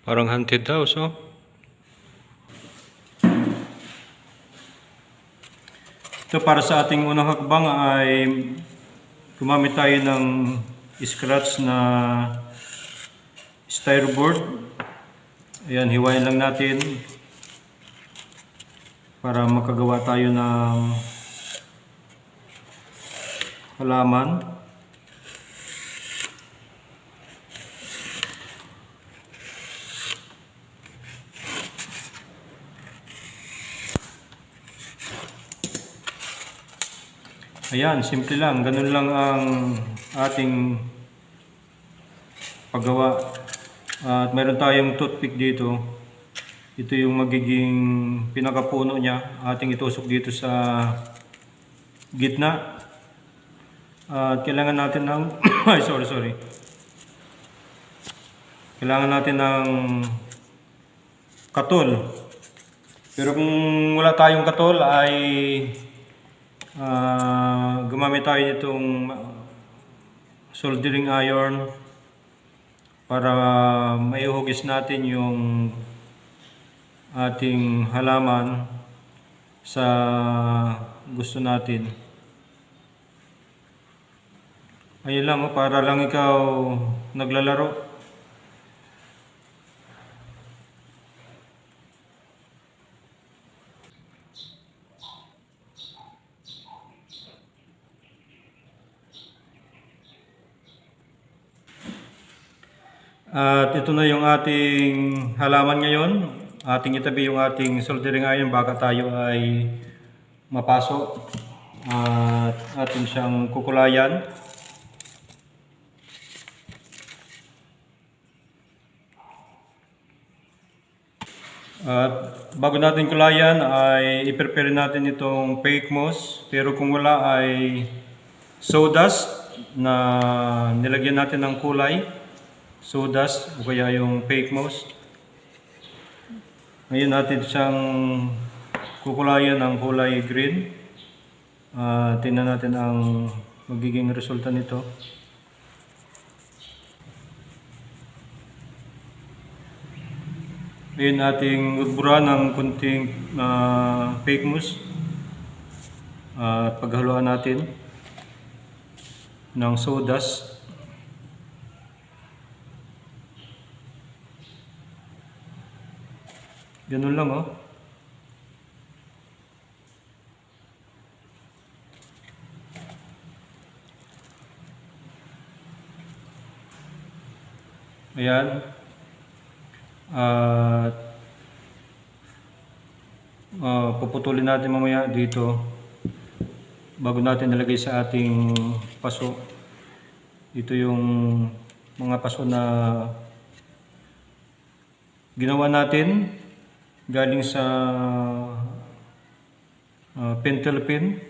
Parang haunted house, oh. Ito para sa ating unang hakbang ay gumamit tayo ng scratch na styroboard. Ayan, hiwain lang natin para makagawa tayo ng halaman. Ayan, simple lang. Ganun lang ang ating paggawa. At meron tayong toothpick dito. Ito yung magiging pinakapuno niya. Ating itusok dito sa gitna. At kailangan natin ng ay, sorry. Kailangan natin ng katol. Pero kung wala tayong katol ay gumamit tayo nitong soldering iron para maihugis natin yung ating halaman sa gusto natin. Ayun lang, para lang ikaw naglalaro. At ito na yung ating halaman ngayon. Ating itabi yung ating soldering iron baka tayo ay mapasok. At atin siyang kukulayan. At bago natin kulayan ay i-prepare natin itong fake moss. Pero kung wala ay sawdust na nilagyan natin ng kulay. Sawdust o kaya yung fake moss. Ngayon natin siyang kukulayan ng kulay green. Tingnan natin ang magiging resulta nito. Ngayon ating buburan ng kunting fake moss. At paghaluan natin ng sawdust. Ganun lang, oh. Ayan. At puputulin natin mamaya dito bago natin nilagay sa ating paso. Ito yung mga paso na ginawa natin galing sa pentel pin.